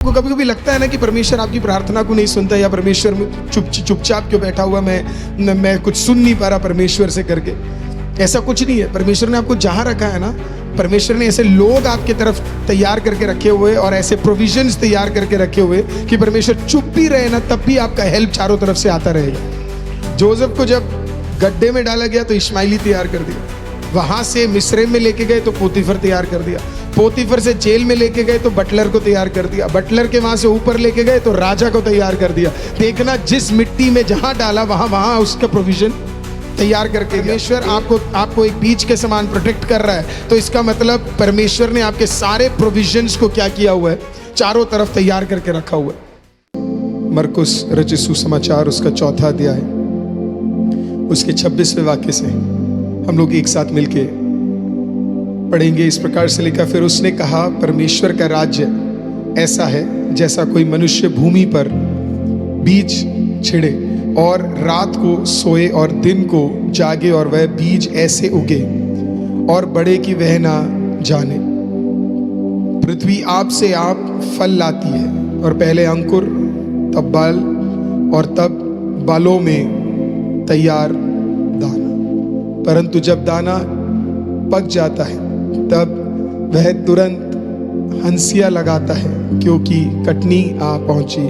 को कभी कभी लगता है ना कि परमेश्वर आपकी प्रार्थना को नहीं सुनता, या परमेश्वर चुपचाप क्यों बैठा हुआ, मैं कुछ सुन नहीं पा रहा परमेश्वर से करके। ऐसा कुछ नहीं है। परमेश्वर ने आपको जहां रखा है ना, परमेश्वर ने ऐसे लोग आपके तरफ तैयार करके रखे हुए और ऐसे प्रोविजंस तैयार करके रखे हुए कि परमेश्वर चुप भी रहे ना तब भी आपका हेल्प चारों तरफ से आता रहेगा। जोसेफ को जब गड्ढे में डाला गया तो इश्माइली तैयार कर दिया, वहां से मिस्र में लेके गए तो पोतीफर तैयार कर दिया, पोतीफर से जेल में लेके गए तो बटलर को तैयार कर दिया, बटलर के वहां से ऊपर लेके गए तो राजा को तैयार कर दिया। देखना, जिस मिट्टी में जहां डाला वहां उसका प्रोविजन तैयार करके। परमेश्वर आपको एक बीज के समान प्रोटेक्ट कर रहा है, तो इसका मतलब परमेश्वर ने आपके सारे प्रोविजंस को क्या किया हुआ है, चारों तरफ तैयार करके रखा हुआ है। मरकुस रचित सुसमाचार उसका 4वां अध्याय उसके 26वें वाक्य से हम लोग एक साथ मिलके पढ़ेंगे। इस प्रकार से लिखा, फिर उसने कहा, परमेश्वर का राज्य ऐसा है जैसा कोई मनुष्य भूमि पर बीज छिड़े और रात को सोए और दिन को जागे, और वह बीज ऐसे उगे और बढ़े कि वह ना जाने। पृथ्वी आप से आप फल लाती है, और पहले अंकुर, तब बाल, और तब बालों में तैयार दाना। परंतु जब दाना पक जाता है तब वह तुरंत हंसिया लगाता है, क्योंकि कटनी आ पहुंची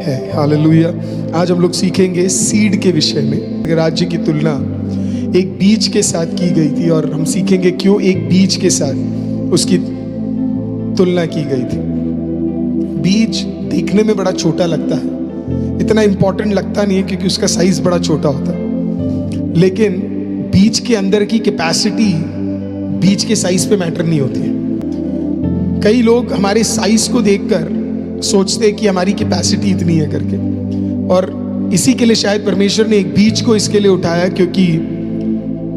है। हालेलुया। आज हम लोग सीखेंगे सीड के विषय में। राज्य की तुलना एक बीज के साथ की गई थी, और हम सीखेंगे क्यों एक बीज के साथ उसकी तुलना की गई थी। बीज देखने में बड़ा छोटा लगता है, इतना इंपॉर्टेंट लगता नहीं है क्योंकि उसका साइज बड़ा छोटा होता है, लेकिन बीज के अंदर की कैपेसिटी बीज के साइज पे मैटर नहीं होती है। कई लोग हमारे साइज को देखकर सोचते हैं कि हमारी कैपेसिटी इतनी है करके, और इसी के लिए शायद परमेश्वर ने एक बीज को इसके लिए उठाया, क्योंकि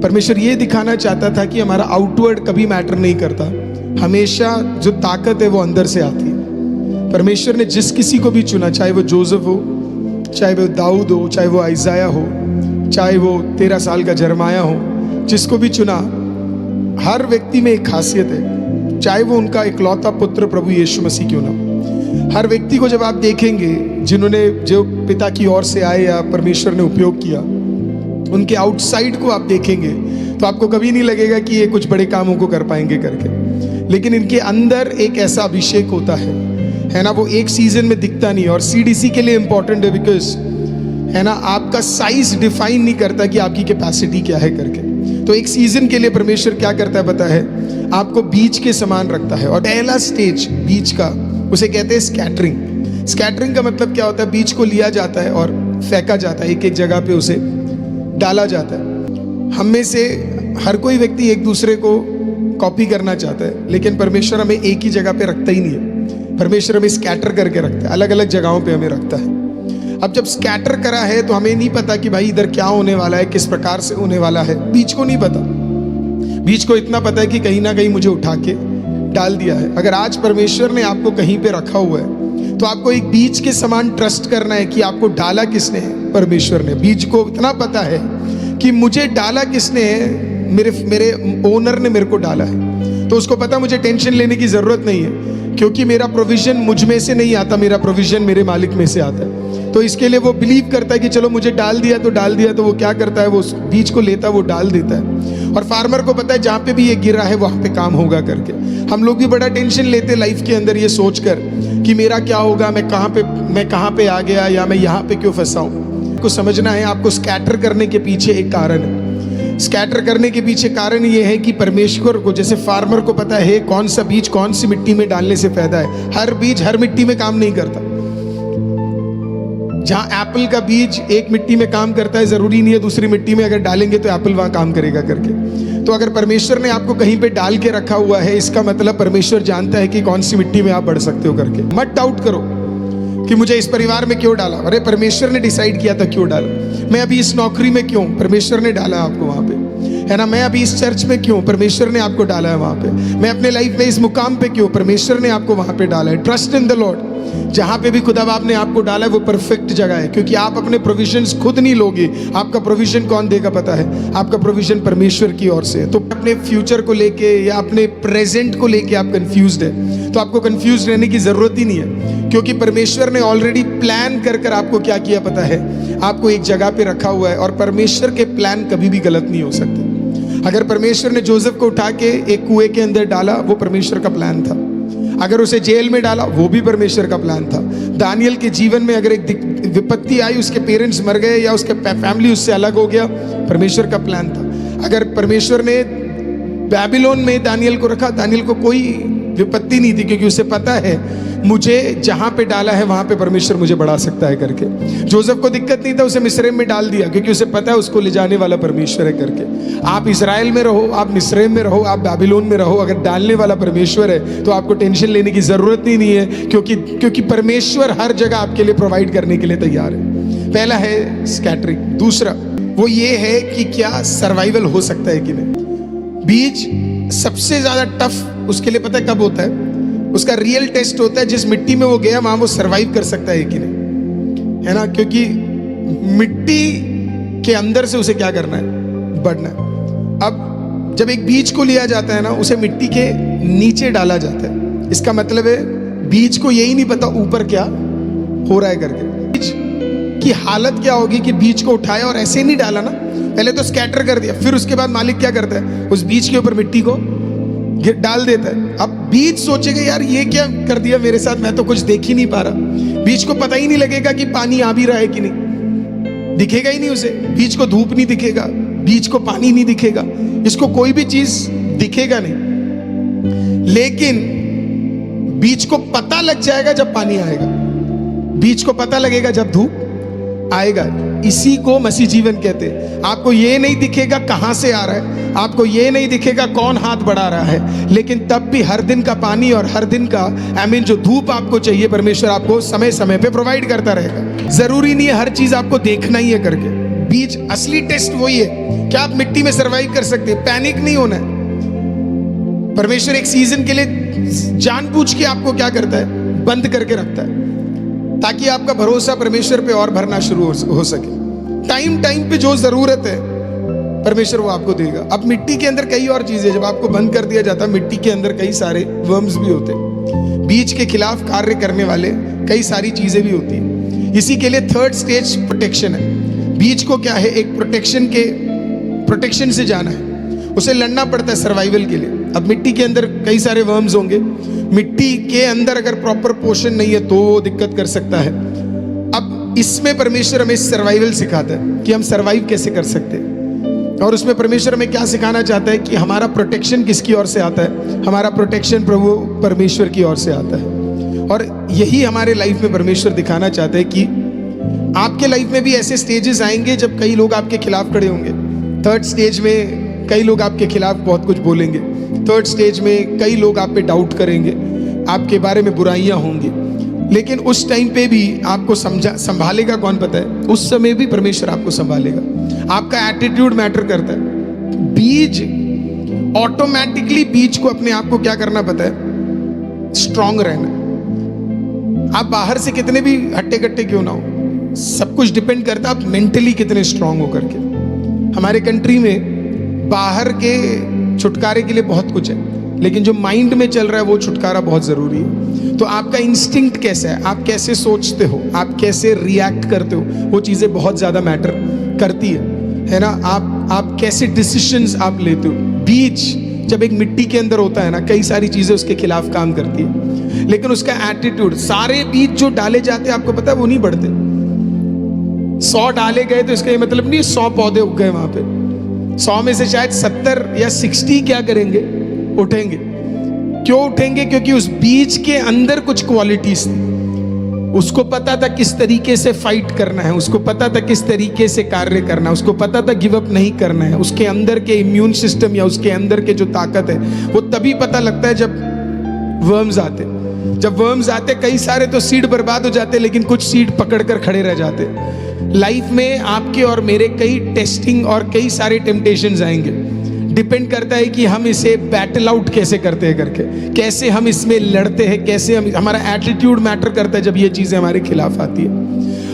परमेश्वर ये दिखाना चाहता था कि हमारा आउटवर्ड कभी मैटर नहीं करता, हमेशा जो ताकत है वो अंदर से आती है। परमेश्वर ने जिस किसी को भी चुना, चाहे वो जोसेफ हो, चाहे वो दाऊद हो, चाहे वो आइजाया हो, चाहे वो 13 साल का जरमाया हो, जिसको भी चुना, हर व्यक्ति में एक खासियत है, चाहे वो उनका इकलौता पुत्र प्रभु यीशु मसीह क्यों ना। हर व्यक्ति को जब आप देखेंगे जो पिता की ओर से आए या परमेश्वर ने उपयोग किया, उनके आउटसाइड को आप देखेंगे तो आपको कभी नहीं लगेगा कि ये कुछ बड़े कामों को कर पाएंगे करके, लेकिन इनके अंदर एक ऐसा अभिषेक होता है ना, वो एक सीजन में दिखता नहीं। और सीडीसी के लिए इंपॉर्टेंट है, बिकॉज है ना, आपका साइज डिफाइन नहीं करता कि आपकी कैपेसिटी क्या है करके। तो एक सीजन के लिए परमेश्वर क्या करता है पता है, आपको बीज के समान रखता है। और पहला स्टेज बीज का, उसे कहते हैं स्कैटरिंग। स्कैटरिंग का मतलब क्या होता है, बीज को लिया जाता है और फेंका जाता है, एक एक जगह पे उसे डाला जाता है। हम में से हर कोई व्यक्ति एक दूसरे को कॉपी करना चाहता है, लेकिन परमेश्वर हमें एक ही जगह पे रखता ही नहीं है। परमेश्वर हमें स्कैटर करके रखता है, अलग अलग जगहों पे हमें रखता है। अब जब स्कैटर करा है तो हमें नहीं पता कि भाई इधर क्या होने वाला है, किस प्रकार से होने वाला है, बीज को नहीं पता। बीज को इतना पता है कि कहीं ना कहीं मुझे उठा के डाल दिया है। अगर आज परमेश्वर ने आपको कहीं पे रखा हुआ है तो आपको एक बीज के समान ट्रस्ट करना है कि आपको डाला किसने है, परमेश्वर ने। बीज को इतना पता है कि मुझे डाला किसने है, मेरे ओनर ने मेरे को डाला है, तो उसको पता मुझे टेंशन लेने की जरूरत नहीं है, क्योंकि मेरा प्रोविजन मुझ में से नहीं आता, मेरा प्रोविजन मेरे मालिक में से आता है। तो इसके लिए वो बिलीव करता है कि चलो मुझे डाल दिया, तो वो क्या करता है, वो बीज को लेता है, वो डाल देता है। और फार्मर को पता है जहाँ पे भी ये गिरा है वहाँ पे काम होगा करके। हम लोग भी बड़ा टेंशन लेते लाइफ के अंदर, ये सोचकर कि मेरा क्या होगा, मैं कहाँ पे आ गया, या मैं यहाँ पे क्यों फंसा हूँ। को समझना है, आपको स्कैटर करने के पीछे एक कारण है। स्कैटर करने के पीछे कारण ये है कि परमेश्वर को, जैसे फार्मर को पता है कौन सा बीज कौन सी मिट्टी में डालने से फायदा है। हर बीज हर मिट्टी में काम नहीं करता। जहां एप्पल का बीज एक मिट्टी में काम करता है, जरूरी नहीं है दूसरी मिट्टी में अगर डालेंगे तो एप्पल वहां काम करेगा करके। तो अगर परमेश्वर ने आपको कहीं पे डाल के रखा हुआ है, इसका मतलब परमेश्वर जानता है कि कौन सी मिट्टी में आप बढ़ सकते हो करके। मत डाउट करो कि मुझे इस परिवार में क्यों डाला, अरे परमेश्वर ने डिसाइड किया था क्यों डाला। मैं अभी इस नौकरी में क्यों, परमेश्वर ने डाला आपको वहां पे, है ना। मैं अभी इस चर्च में क्यों, परमेश्वर ने आपको डाला है वहां पे। मैं अपने लाइफ में इस मुकाम पे क्यों, परमेश्वर ने आपको वहां पे डाला है। Trust in the Lord. जहाँ पे भी खुदा बाप ने आपको डाला है वो परफेक्ट जगह है, क्योंकि आप अपने प्रोविजंस खुद नहीं लोगे। आपका प्रोविजन कौन देगा पता है? आपका प्रोविजन परमेश्वर की ओर से है। तो अपने फ्यूचर को लेके या अपने प्रेजेंट को लेके आप कंफ्यूज्ड है, तो आपको कंफ्यूज रहने की जरूरत ही नहीं है, क्योंकि परमेश्वर ने ऑलरेडी प्लान कर कर आपको क्या किया पता है? आपको एक जगह पे रखा हुआ है, और परमेश्वर के प्लान कभी भी गलत नहीं हो सकते। अगर परमेश्वर ने जोसेफ को उठा के एक कुएं के अंदर डाला, वो परमेश्वर का प्लान था। अगर उसे जेल में डाला, वो भी परमेश्वर का प्लान था। दानियल के जीवन में अगर एक विपत्ति आई, उसके पेरेंट्स मर गए या उसके फैमिली उससे अलग हो गया, परमेश्वर का प्लान था। अगर परमेश्वर ने बैबिलोन में दानियल को रखा, दानियल को कोई विपत्ति नहीं थी, क्योंकि उसे पता है मुझे जहां पे डाला है वहां पे परमेश्वर मुझे बढ़ा सकता है करके। जोसेफ को दिक्कत नहीं था, उसे मिस्रैम में डाल दिया, क्योंकि उसे पता है उसको ले जाने वाला परमेश्वर है करके। आप इजराइल में रहो, आप मिस्रैम में रहो, आप बैबिलोन में रहो, अगर डालने वाला परमेश्वर है तो आपको टेंशन लेने की जरूरत ही नहीं है, क्योंकि परमेश्वर हर जगह आपके लिए प्रोवाइड करने के लिए तैयार है। पहला है स्कैटरिंग। दूसरा वो ये है कि क्या सर्वाइवल हो सकता है कि नहीं। बीज सबसे ज्यादा टफ उसके लिए पता है कब होता है? उसका रियल टेस्ट होता है जिस मिट्टी में वो गया वहां वो सरवाइव कर सकता है कि नहीं, है ना? क्योंकि मिट्टी के अंदर से उसे क्या करना है? बढ़ना है। अब जब एक बीज को लिया जाता है ना, उसे मिट्टी के नीचे डाला जाता है। इसका मतलब है बीज को यही नहीं पता ऊपर क्या हो रहा है करके। बीज की हालत क्या होगी कि बीज को उठाया और ऐसे नहीं डाला ना, पहले तो स्कैटर कर दिया, फिर उसके बाद मालिक क्या करता है? उस बीज के ऊपर मिट्टी को डाल देता है। अब बीज सोचेगा यार ये क्या कर दिया मेरे साथ, मैं तो कुछ देख ही नहीं पा रहा। बीज को पता ही नहीं लगेगा कि पानी आ भी रहा है कि नहीं, दिखेगा ही नहीं उसे। बीज को धूप नहीं दिखेगा, बीज को पानी नहीं दिखेगा, इसको कोई भी चीज दिखेगा नहीं। लेकिन बीज को पता लग जाएगा जब पानी आएगा, बीज को पता लगेगा जब धूप आएगा। इसी को मसीह जीवन कहते हैं। आपको ये नहीं दिखेगा कहां से आ रहा है, आपको ये नहीं दिखेगा कौन हाथ बढ़ा रहा है, लेकिन तब भी हर दिन का पानी और हर दिन का जो धूप आपको चाहिए, परमेश्वर आपको समय समय पे प्रोवाइड करता रहेगा। जरूरी नहीं है हर चीज आपको देखना ही है करके। बीज असली टेस्ट वही है, क्या आप मिट्टी में सर्वाइव कर सकते हैं? पैनिक नहीं होना है। परमेश्वर एक सीजन के लिए जानबूझ के आपको क्या करता है? बंद करके रखता है, ताकि आपका भरोसा परमेश्वर पे और भरना शुरू हो सके। टाइम टाइम पे जो जरूरत है परमेश्वर वो आपको देगा। अब मिट्टी के अंदर कई और चीजें, जब आपको बंद कर दिया जाता है, मिट्टी के अंदर कई सारे वर्म्स भी होते हैं, बीज के खिलाफ कार्य करने वाले कई सारी चीजें भी होती हैं। इसी के लिए थर्ड स्टेज प्रोटेक्शन है। बीज को क्या है? एक प्रोटेक्शन से जाना है, उसे लड़ना पड़ता है सर्वाइवल के लिए। अब मिट्टी के अंदर कई सारे वर्म्स होंगे, मिट्टी के अंदर अगर प्रॉपर पोषण नहीं है तो वो दिक्कत कर सकता है। अब इसमें परमेश्वर हमें सर्वाइवल सिखाता है कि हम सर्वाइव कैसे कर सकते हैं, और उसमें परमेश्वर हमें क्या सिखाना चाहता है कि हमारा प्रोटेक्शन किसकी ओर से आता है? हमारा प्रोटेक्शन प्रभु परमेश्वर की ओर से आता है। और यही हमारे लाइफ में परमेश्वर दिखाना चाहता है कि आपके लाइफ में भी ऐसे स्टेजेस आएंगे जब कई लोग आपके खिलाफ खड़े होंगे। थर्ड स्टेज में कई लोग आपके खिलाफ बहुत कुछ बोलेंगे। थर्ड स्टेज में कई लोग आप पे डाउट करेंगे, आपके बारे में बुराइयां होंगी, लेकिन उस टाइम पे भी आपको संभालेगा कौन पता है? उस समय भी परमेश्वर आपको संभालेगा। आपका एटीट्यूड मैटर करता है। बीज ऑटोमेटिकली बीज को अपने आप को क्या करना पता है? स्ट्रांग रहना। आप बाहर से कितने भी हट्टे कट्टे क्यों ना हो, सब कुछ डिपेंड करता है आप मेंटली कितने स्ट्रांग हो करके। हमारे कंट्री में बाहर के छुटकारे के लिए बहुत कुछ है, लेकिन जो माइंड में चल रहा है वो छुटकारा बहुत जरूरी है। तो आपका इंस्टिंक्ट कैसा है, आप कैसे सोचते हो, आप कैसे रिएक्ट करते हो, वो चीजें बहुत ज्यादा मैटर करती है ना। आप कैसे डिसीजंस आप लेते हो। बीज जब एक मिट्टी के अंदर होता है ना, कई सारी चीजें उसके खिलाफ काम करती है, लेकिन उसका एटीट्यूड, सारे बीज जो डाले जाते हैं आपको पता है वो नहीं बढ़ते। 100 डाले गए तो इसका ये मतलब नहीं 100 पौधे उग गए वहां पे। 100 में से शायद 70 या 60 क्या करेंगे? उठेंगे। क्यों उठेंगे? क्योंकि उस बीज के अंदर कुछ क्वालिटीज थी। उसको पता था किस तरीके से फाइट करना है, उसको पता था किस तरीके से कार्य करना है, उसको पता था गिव अप नहीं करना है। उसके अंदर के इम्यून सिस्टम या उसके अंदर के जो ताकत है वो तभी पता लगता है जब वर्म्स आते। जब वर्म्स आते कई सारे तो सीड बर्बाद हो जाते, लेकिन कुछ सीड पकड़ कर खड़े रह जाते। लाइफ में आपके और मेरे कई टेस्टिंग और कई सारे टेम्पटेशंस आएंगे, डिपेंड करता है कि हम इसे बैटल आउट कैसे करते हैं करके, कैसे हम इसमें लड़ते हैं, कैसे हमारा एटीट्यूड मैटर करता है जब ये चीज़ें हमारे खिलाफ आती है।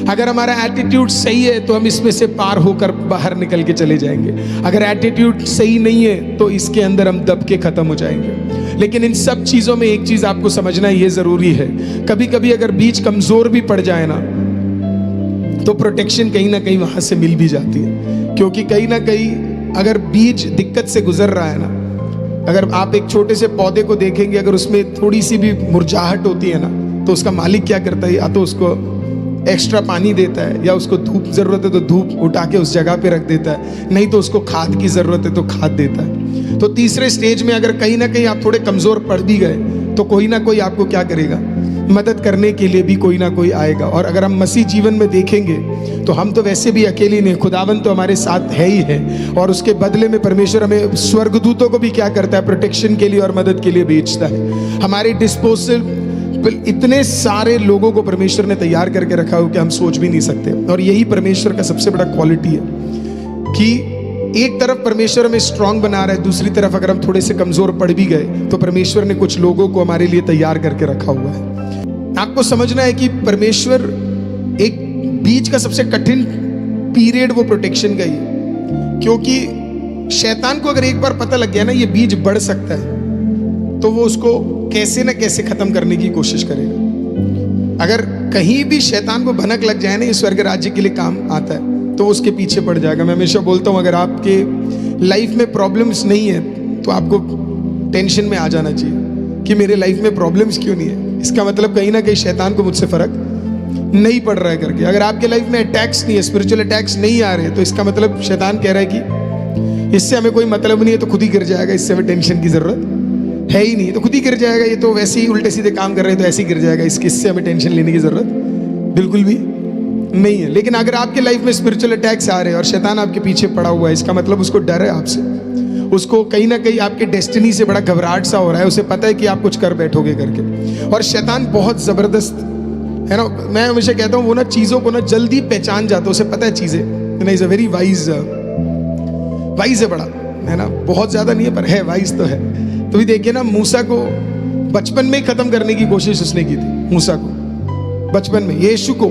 अगर हमारा एटीट्यूड सही है तो हम इसमें से पार होकर बाहर निकल के चले जाएंगे। अगर एटीट्यूड सही नहीं है तो इसके अंदर हम दब के ख़त्म हो जाएंगे। लेकिन इन सब चीज़ों में एक चीज़ आपको समझना ये ज़रूरी है, कभी कभी अगर बीज कमज़ोर भी पड़ जाए ना तो प्रोटेक्शन कहीं ना कहीं वहाँ से मिल भी जाती है। क्योंकि कहीं ना कहीं अगर बीज दिक्कत से गुजर रहा है ना, अगर आप एक छोटे से पौधे को देखेंगे, अगर उसमें थोड़ी सी भी मुरझाहट होती है ना तो उसका मालिक क्या करता है, या तो उसको एक्स्ट्रा पानी देता है, या उसको धूप ज़रूरत है तो धूप उठा के उस जगह पे रख देता है, नहीं तो उसको खाद की ज़रूरत है तो खाद देता है। तो तीसरे स्टेज में अगर कहीं ना कहीं आप थोड़े कमज़ोर पड़ भी गए तो कोई ना कोई आपको क्या करेगा, मदद करने के लिए भी कोई ना कोई आएगा। और अगर हम मसीह जीवन में देखेंगे तो हम तो वैसे भी अकेले नहीं, खुदावन तो हमारे साथ है ही है, और उसके बदले में परमेश्वर हमें स्वर्गदूतों को भी क्या करता है, प्रोटेक्शन के लिए और मदद के लिए भेजता है। हमारे डिस्पोजल इतने सारे लोगों को परमेश्वर ने तैयार करके रखा हो कि हम सोच भी नहीं सकते। और यही परमेश्वर का सबसे बड़ा क्वालिटी है कि एक तरफ परमेश्वर हमें स्ट्रांग बना रहा है, दूसरी तरफ अगर हम थोड़े से कमजोर पड़ भी गए तो परमेश्वर ने कुछ लोगों को हमारे लिए तैयार करके रखा हुआ है। आपको समझना है कि परमेश्वर एक बीच का सबसे कठिन पीरियड वो प्रोटेक्शन का ही है, क्योंकि शैतान को अगर एक बार पता लग गया ना ये बीज बढ़ सकता है तो वो उसको कैसे ना कैसे खत्म करने की कोशिश करेगा। अगर कहीं भी शैतान को भनक लग जाए ना ये स्वर्ग राज्य के लिए काम आता है तो उसके पीछे पड़ जाएगा। मैं हमेशा बोलता हूँ अगर आपके लाइफ में प्रॉब्लम्स नहीं है तो आपको टेंशन में आ जाना चाहिए कि मेरे लाइफ में प्रॉब्लम्स क्यों नहीं है, इसका मतलब कहीं ना कहीं शैतान को मुझसे फर्क नहीं पड़ रहा है करके। अगर आपके लाइफ में अटैक्स नहीं है, स्पिरिचुअल अटैक्स नहीं आ रहे तो इसका मतलब शैतान कह रहा है कि इससे हमें कोई मतलब नहीं है तो खुद ही गिर जाएगा, इससे हमें टेंशन की जरूरत है ही नहीं, तो खुद ही गिर जाएगा, ये तो वैसे ही उल्टे सीधे काम कर रहे हैं तो ऐसे ही गिर जाएगा, इससे हमें टेंशन लेने की जरूरत बिल्कुल भी नहीं है। लेकिन अगर आपके लाइफ में स्पिरिचुअल अटैक्स आ रहे हैं और शैतान आपके पीछे पड़ा हुआ है, इसका मतलब उसको डर है आपसे, उसको कहीं ना कहीं आपके डेस्टिनी से बड़ा घबराहट सा हो रहा है, उसे पता है कि आप कुछ कर बैठोगे करके। और शैतान बहुत जबरदस्त है ना, मैं हमेशा कहता हूँ वो ना चीजों को ना जल्दी पहचान जाता है, उसे पता है चीजें, इज अ वेरी वाइज है, बड़ा है ना, बहुत ज्यादा नहीं है पर है, वाइज तो है। तो भी देखिए ना मूसा को बचपन में ही खत्म करने की कोशिश उसने की थी, मूसा को बचपन में, यीशु को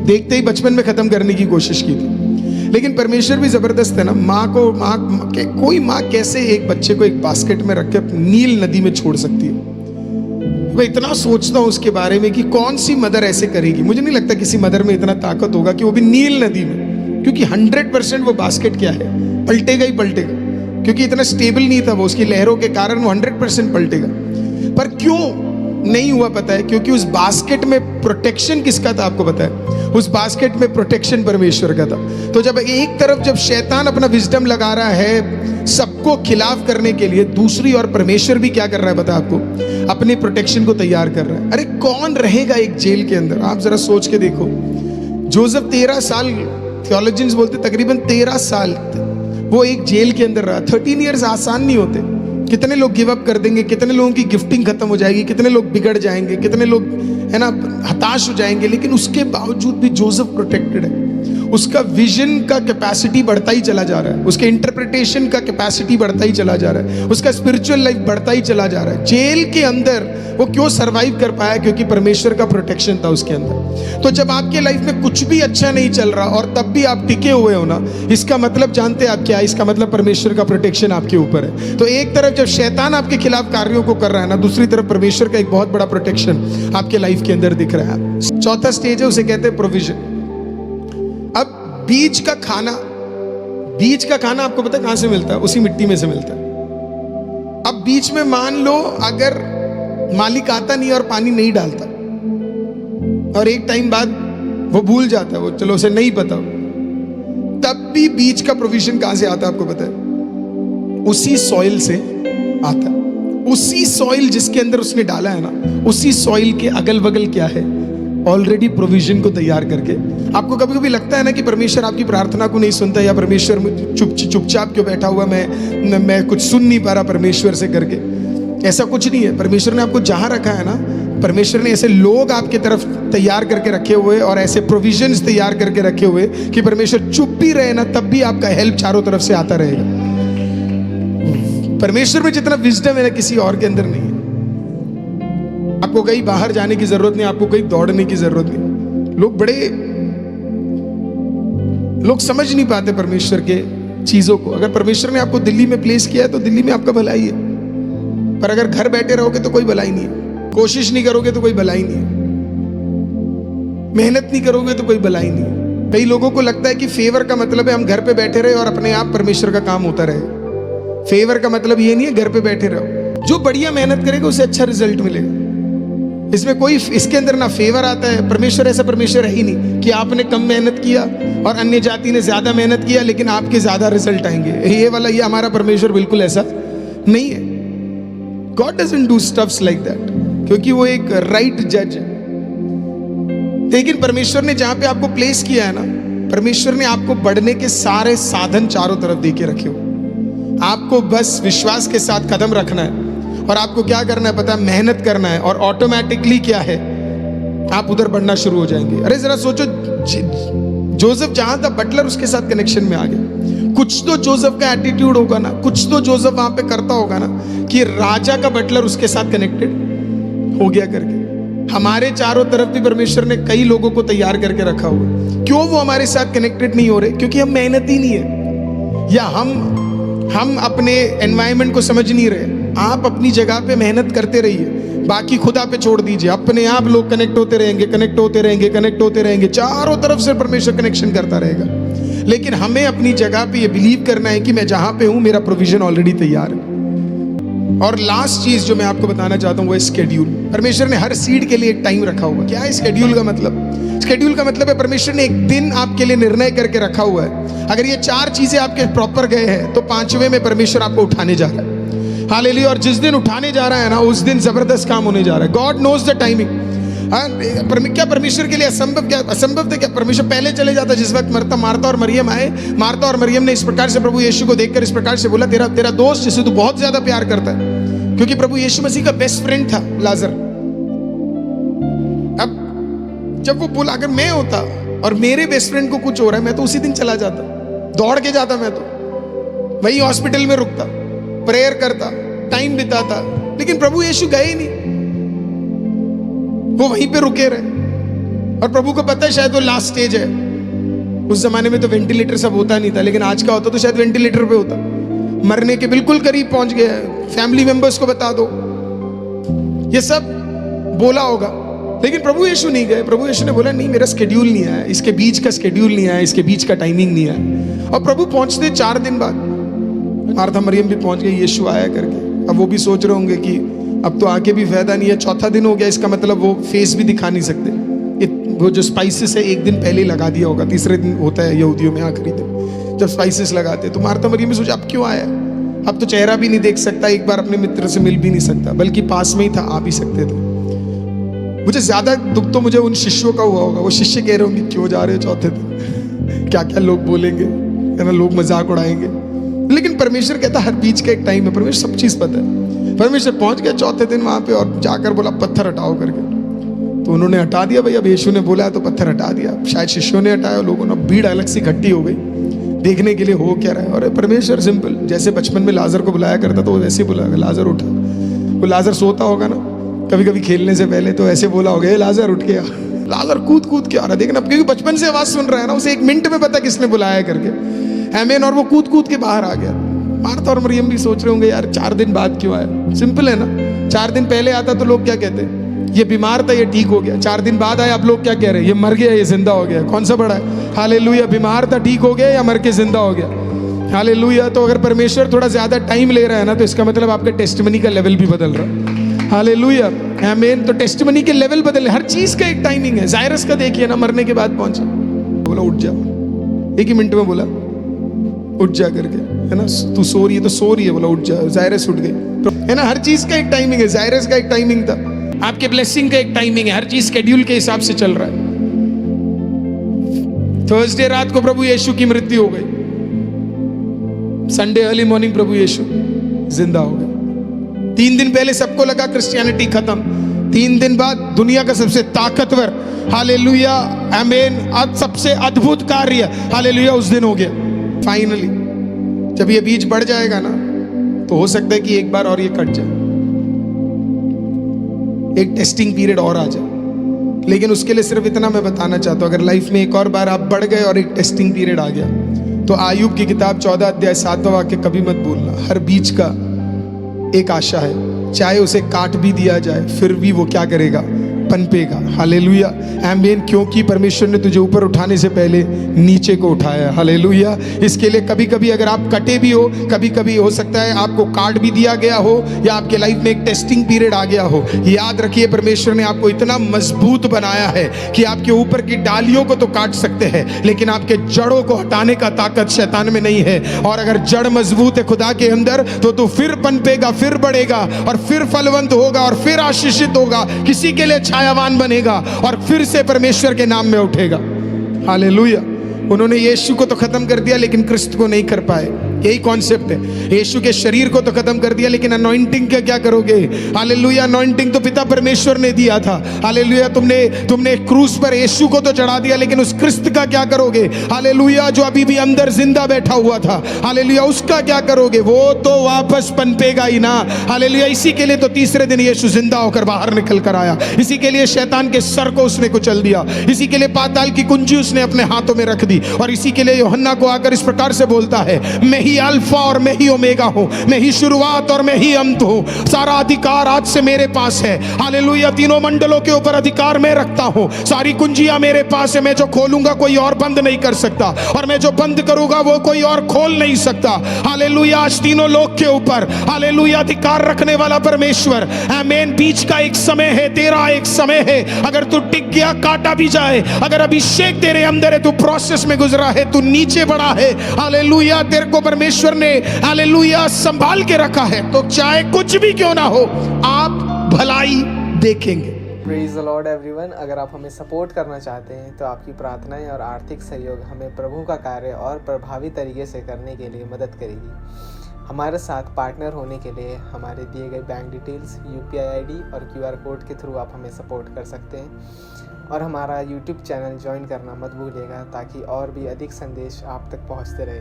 देखते ही बचपन में खत्म करने की कोशिश की थी। लेकिन परमेश्वर भी जबरदस्त है ना, कोई माँ कैसे एक बच्चे को एक बास्केट में रख के नील नदी में छोड़ सकती है। मैं इतना सोचता हूँ उसके बारे में कि कौन सी मदर ऐसे करेगी। मुझे नहीं लगता किसी मदर में इतना ताकत होगा कि वो भी नील नदी में, क्योंकि 100% वो बास्केट क्या है, पलटेगा ही पलटेगा, क्योंकि इतना स्टेबल नहीं था वो, उसकी लहरों के कारण वो 100% पलटेगा। पर क्यों नहीं हुआ पता है, क्योंकि उस बास्केट में प्रोटेक्शन किसका था आपको पता है, उस बास्केट में प्रोटेक्शन परमेश्वर का था। तो जब एक तरफ जब शैतान अपना विजडम लगा रहा है सबको खिलाफ करने के लिए, दूसरी ओर परमेश्वर भी क्या कर रहा है पता है आपको, अपने प्रोटेक्शन को तैयार कर रहा है। अरे कौन रहेगा एक जेल के अंदर, आप जरा सोच के देखो। जोसेफ 13 साल, थियोलॉजियंस बोलते तकरीबन 13 साल वो एक जेल के अंदर रहा। 13 ईयर्स आसान नहीं होते। कितने लोग गिव अप कर देंगे, कितने लोगों की गिफ्टिंग खत्म हो जाएगी, कितने लोग बिगड़ जाएंगे, कितने लोग है ना हताश हो जाएंगे, लेकिन उसके बावजूद भी जोसेफ प्रोटेक्टेड है। उसका विजन का कैपेसिटी बढ़ता ही चला जा रहा है, उसके इंटरप्रिटेशन का कैपेसिटी बढ़ता ही चला जा रहा है, उसका स्पिरिचुअल लाइफ बढ़ता ही चला जा रहा है। जेल के अंदर वो क्यों सरवाइव कर पाया, क्योंकि परमेश्वर का प्रोटेक्शन था उसके अंदर। तो जब आपके लाइफ में कुछ भी अच्छा नहीं चल रहा और तब भी आप टिके हुए हो ना, इसका मतलब जानते हैं आप क्या है, इसका मतलब परमेश्वर का प्रोटेक्शन आपके ऊपर है। तो एक तरफ जब शैतान आपके खिलाफ कार्यों को कर रहा है ना, दूसरी तरफ परमेश्वर का एक बहुत बड़ा प्रोटेक्शन आपके लाइफ के अंदर दिख रहा है। चौथा स्टेज है, उसे कहते हैं प्रोविजन। अब बीज का खाना आपको पता है कहां से मिलता है, उसी मिट्टी में से मिलता है। अब बीच में मान लो अगर मालिक आता नहीं और पानी नहीं डालता और एक टाइम बाद वो भूल जाता है, वो चलो उसे नहीं पता, तब भी बीज का प्रोविजन कहां से आता है आपको पता है, उसी सॉइल से आता है। उसी सॉइल जिसके अंदर उसने डाला है ना, उसी सॉइल के अगल बगल क्या है, ऑलरेडी प्रोविजन को तैयार करके। आपको कभी कभी लगता है ना कि परमेश्वर आपकी प्रार्थना को नहीं सुनता, या परमेश्वर चुपचाप क्यों बैठा हुआ, मैं कुछ सुन नहीं पा रहा परमेश्वर से करके। ऐसा कुछ नहीं है। परमेश्वर ने आपको जहां रखा है ना, परमेश्वर ने ऐसे लोग आपके तरफ तैयार करके रखे हुए और ऐसे प्रोविजंस तैयार करके रखे हुए कि परमेश्वर चुप भी रहे ना तब भी आपका हेल्प चारों तरफ से आता रहेगा। परमेश्वर में जितना विजडम है ना किसी और के अंदर नहीं है। आपको कहीं बाहर जाने की जरूरत नहीं, आपको कहीं दौड़ने की जरूरत नहीं। लोग समझ नहीं पाते परमेश्वर के चीजों को। अगर परमेश्वर ने आपको दिल्ली में प्लेस किया है तो दिल्ली में आपका भलाई है, पर अगर घर बैठे रहोगे तो कोई भलाई नहीं है। कोशिश नहीं करोगे तो कोई भलाई नहीं है, मेहनत नहीं करोगे तो कोई भलाई नहीं है। कई लोगों को लगता है कि फेवर का मतलब है हम घर पे बैठे रहे और अपने आप परमेश्वर का काम होता रहे। फेवर का मतलब ये नहीं है घर पे बैठे रहो। जो बढ़िया मेहनत करेगा उसे अच्छा रिजल्ट मिलेगा। इसमें कोई, इसके अंदर ना फेवर आता है। परमेश्वर ऐसा परमेश्वर है ही नहीं कि आपने कम मेहनत किया और अन्य जाति ने ज्यादा मेहनत किया लेकिन आपके ज्यादा रिजल्ट आएंगे। ये हमारा परमेश्वर बिल्कुल ऐसा नहीं है। God doesn't do stuffs like that, क्योंकि वो एक राइट जज है। लेकिन परमेश्वर ने जहां पे आपको प्लेस किया है ना, परमेश्वर ने आपको बढ़ने के सारे साधन चारों तरफ दे के रखे हो। आपको बस विश्वास के साथ कदम रखना है और आपको क्या करना है पता है, मेहनत करना है और ऑटोमेटिकली क्या है, आप उधर बढ़ना शुरू हो जाएंगे। अरे जरा सोचो, जोसेफ जहां था बटलर उसके साथ कनेक्शन में आ गया। कुछ तो जोसेफ का एटीट्यूड होगा ना, कुछ तो जोसेफ वहां पे करता होगा ना कि राजा का बटलर उसके साथ कनेक्टेड हो गया करके। हमारे चारों तरफ भी परमेश्वर ने कई लोगों को तैयार करके रखा हुआ है। क्यों वो हमारे साथ कनेक्टेड नहीं हो रहे? क्योंकि हम मेहनती नहीं है, या हम अपने एनवायरनमेंट को समझ नहीं रहे। आप अपनी जगह पे मेहनत करते रहिए, बाकी खुदा पे छोड़ दीजिए। अपने आप लोग कनेक्ट होते रहेंगे, कनेक्ट होते रहेंगे, कनेक्ट होते रहेंगे। चारों तरफ से परमेश्वर कनेक्शन करता रहेगा। लेकिन हमें अपनी जगह पे ये बिलीव करना है कि मैं जहां पे हूं मेरा प्रोविजन ऑलरेडी तैयार है। और लास्ट चीज जो मैं आपको बताना चाहता हूं वो है स्केड्यूल। परमेश्वर ने हर सीड के लिए एक टाइम रखा हुआ है। क्या है स्केड्यूल का मतलब? स्केड्यूल का मतलब है परमेश्वर ने एक दिन आपके लिए निर्णय करके रखा हुआ है। अगर ये 4 चीजें आपके प्रॉपर गए हैं तो 5वें में परमेश्वर आपको उठाने जा रहा है। हालेलुया। और जिस दिन उठाने जा रहा है ना, उस दिन जबरदस्त काम होने जा रहा है। God knows the timing. क्या परमेश्वर के लिए असंभव? क्या असंभव था? क्या परमेश्वर पहले चले जाता जिस वक्त मार्ता और मरियम आए? मार्ता और मरियम ने इस प्रकार से प्रभु यीशु को देखकर इस प्रकार से बोला, तेरा दोस्त जिसे तू बहुत ज्यादा प्यार करता है, क्योंकि प्रभु यीशु मसीह का बेस्ट फ्रेंड था लाजर। अब जब वो बोला, अगर मैं होता और मेरे बेस्ट फ्रेंड को कुछ हो रहा है, मैं तो उसी दिन चला जाता, दौड़ के जाता। मैं तो वही हॉस्पिटल में रुकता, प्रेयर करता, टाइम बिताता। लेकिन प्रभु यीशु गए ही नहीं, वो वहीं पे रुके रहे। और प्रभु को पता है शायद वो लास्ट स्टेज है। उस जमाने में तो वेंटिलेटर सब होता नहीं था, लेकिन आज का होता तो शायद वेंटिलेटर पे होता। मरने के बिल्कुल करीब पहुंच गया है, फैमिली मेंबर्स को बता दो, ये सब बोला होगा। लेकिन प्रभु यीशु नहीं गए। प्रभु यीशु ने बोला, नहीं, मेरा स्केड्यूल नहीं आया, इसके बीच का स्केड्यूल नहीं आया, इसके बीच का टाइमिंग नहीं आया। और प्रभु पहुंचते 4 दिन बाद मार्था मरियम भी पहुंच गई, यीशु आया करके। अब वो भी सोच रहे होंगे कि अब तो आके भी फायदा नहीं है, 4था दिन हो गया, इसका मतलब वो फेस भी दिखा नहीं सकते। वो जो स्पाइसेस है 1 दिन पहले ही लगा दिया होगा। 3रे दिन होता है यहूदियों में आखिरी दिन जब स्पाइसेस लगाते। तो मार्था मरियम ने सोचा, अब क्यों आया? अब तो चेहरा भी नहीं देख सकता, एक बार अपने मित्र से मिल भी नहीं सकता, बल्कि पास में ही था, आ भी सकते थे। मुझे ज्यादा दुख तो मुझे उन शिष्यों का हुआ होगा। वो शिष्य कह रहे होंगे, क्यों जा रहे हो 4थे दिन? क्या क्या लोग बोलेंगे, है ना, लोग मजाक उड़ाएंगे। लेकिन परमेश्वर कहता हर बीच का एक टाइम है। परमेश्वर सब चीज पता है। परमेश्वर पहुंच गया 4थे दिन वहां पे और जाकर बोला, पत्थर हटाओ करके। तो उन्होंने हटा दिया। भाई अब यीशु ने बोला तो पत्थर हटा दिया। शायद शिष्यों ने हटाया, लोगों ने, भीड़ अलग सी इकट्ठी हो गई देखने के लिए हो क्या रहा है। और परमेश्वर सिंपल, जैसे बचपन में लाजर को बुलाया करता तो वैसे ही बुलाया, लाजर उठा। वो लाजर सोता होगा ना कभी कभी खेलने से पहले, तो ऐसे बोला होगा, लाजर उठ गया। लाजर कूद के आ रहा, देखना, क्योंकि बचपन से आवाज सुन रहा है ना, उसे 1 मिनट में पता किसने बुलाया करके। आमीन। और वो कूद के बाहर आ गया। मार्था और मरियम भी सोच रहे होंगे, यार 4 दिन बाद क्यों आया? सिंपल है ना, 4 दिन पहले आता तो लोग क्या कहते? ये बीमार था, ये ठीक हो गया। 4 दिन बाद आया, अब लोग क्या कह रहे हैं? ये मर गया, ये जिंदा हो गया। कौन सा बड़ा है? हालेलुया। बीमार था, ठीक हो गया, या मर के जिंदा हो गया? हालेलुया। तो अगर परमेश्वर थोड़ा ज्यादा टाइम ले रहा है ना, तो इसका मतलब आपका टेस्टिमनी का लेवल भी बदल रहा है। हालेलुया, आमीन। तो टेस्टिमनी के लेवल बदल, हर चीज का एक टाइमिंग है। जायरस का देखिए ना, मरने के बाद पहुंचा, बोला उठ जा, 1 ही मिनट में बोला उठ जा करके, है ना, तू सो रही है तो सो रही है, बोला उठ जा। जायरस उठ गई, है ना। हर चीज का एक टाइमिंग है। जायरस का एक टाइमिंग था, आपके ब्लेसिंग का एक टाइमिंग है। हर चीज शेड्यूल के हिसाब से चल रहा है। थर्सडे रात को प्रभु यीशु की मृत्यु हो गई। संडे अर्ली मॉर्निंग प्रभु यीशु जिंदा हो गए। 3 दिन पहले सबको लगा क्रिश्चियनिटी खत्म। 3 दिन बाद दुनिया का सबसे ताकतवर, हालेलुया, आमीन, आज सबसे अद्भुत कार्य, हालेलुया, उस दिन हो गया। फाइनली जब ये बीज बढ़ जाएगा ना, तो हो सकता है कि एक बार और ये कट जाए, एक टेस्टिंग पीरियड और आ जाए। लेकिन उसके लिए सिर्फ इतना मैं बताना चाहता हूं, अगर लाइफ में एक और बार आप बढ़ गए और एक टेस्टिंग पीरियड आ गया, तो आयुब की किताब 14 अध्याय 7वां वाक्य कभी मत भूलना। हर बीज का एक आशा है, चाहे उसे काट भी दिया जाए फिर भी वो क्या करेगा, पनपेगा। हालेलुया, आमीन। क्योंकि परमेश्वर ने तुझे ऊपर उठाने से पहले नीचे को उठाया। हालेलुया। इसके लिए कभी कभी अगर आप कटे भी हो, कभी कभी हो सकता है आपको काट भी दिया गया हो, या आपके लाइफ में एक टेस्टिंग पीरियड आ गया हो, याद रखिए परमेश्वर ने आपको इतना मजबूत बनाया है कि आपके ऊपर की डालियों को तो काट सकते हैं, लेकिन आपके जड़ों को हटाने का ताकत शैतान में नहीं है। और अगर जड़ मजबूत है खुदा के अंदर, तो तू फिर पनपेगा, फिर बढ़ेगा, और फिर फलवंत होगा, और फिर आशीषित होगा, किसी के लिए छायावान बनेगा, और फिर से परमेश्वर के नाम में उठेगा। हालेलुया। उन्होंने यीशु को तो खत्म कर दिया लेकिन क्रिस्त को नहीं कर पाए। यही कॉन्सेप्ट है। यीशु के शरीर को तो खत्म कर दिया लेकिन अनॉइंटिंग का क्या करोगे? हालेलुया। अनॉइंटिंग तो पिता परमेश्वर ने दिया था। हालेलुया। तुमने क्रूस पर यीशु को तो चढ़ा दिया, लेकिन उस क्रिस्त का क्या करोगे? हालेलुया। जो अभी भी अंदर जिंदा बैठा हुआ था, हालेलुया, उसका क्या करोगे? वो तो वापस पनपेगा ही ना। हालेलुया। इसी के लिए तो तीसरे दिन यीशु जिंदा होकर बाहर निकल कर आया। इसी के लिए शैतान के सर को उसने कुचल दिया। इसी के लिए पाताल की कुंजी उसने अपने हाथों में रख दी। और इसी के लिए यूहन्ना को आकर इस प्रकार से बोलता है, मैं ही अल्फा और मैं ही ओमेगा हूं, मैं ही शुरुआत और मैं ही अंत हूं। सारा अधिकार आज से मेरे पास है। हालेलुया। तीनों मंडलों के ऊपर अधिकार मैं रखता हूं। सारी कुंजियां मेरे पास है। मैं जो खोलूंगा कोई और बंद नहीं कर सकता, और मैं जो बंद करूंगा वो कोई और खोल नहीं सकता। हालेलुया। आज तीनों लोक के ऊपर, हालेलुया, अधिकार रखने वाला परमेश्वर। आमीन। बीच का एक समय है, तेरा एक समय है। अगर तू टिक गया, काटा भी जाए, अगर अभिषेक तेरे अंदर है, तू प्रोसेस में गुजरा है, तू नीचे बढ़ा है, हालेलुया, तेरे को परमेश्वर ने, हालेलुया, संभाल के रखा है, तो चाहे कुछ भी क्यों ना हो, आप भलाई देखेंगे। Praise the Lord everyone. अगर आप हमें सपोर्ट करना चाहते हैं तो आपकी प्रार्थनाएं और आर्थिक सहयोग हमें प्रभु का कार्य और प्रभावी तरीके से करने के लिए मदद करेगी। हमारे साथ पार्टनर होने के लिए हमारे दिए गए बैंक डिटेल्स, UPI ID और QR कोड के थ्रू आप हमें सपोर्ट कर सकते हैं। और हमारा YouTube चैनल ज्वाइन करना मत भूलिएगा, ताकि और भी अधिक संदेश आप तक पहुंचते रहे।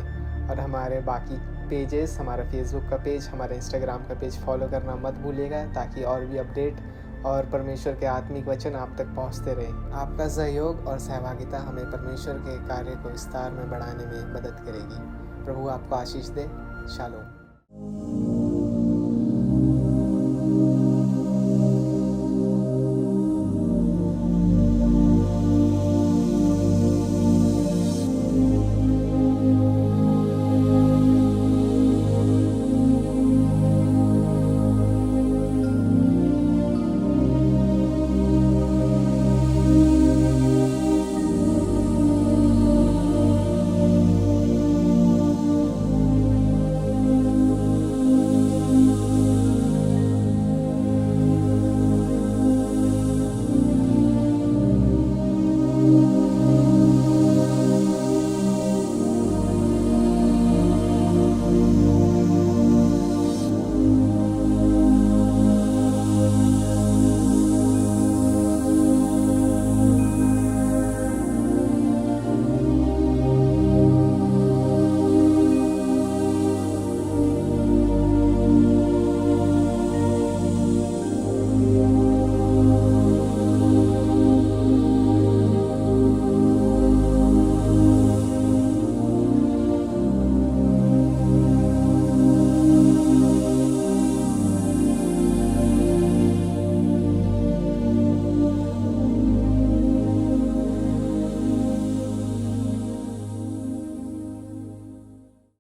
और हमारे बाकी पेजेस, हमारा फेसबुक का पेज, हमारा इंस्टाग्राम का पेज फॉलो करना मत भूलिएगा, ताकि और भी अपडेट और परमेश्वर के आत्मिक वचन आप तक पहुंचते रहे। आपका सहयोग और सहभागिता हमें परमेश्वर के कार्य को विस्तार में बढ़ाने में मदद करेगी। प्रभु आपको आशीष दे। शालोम।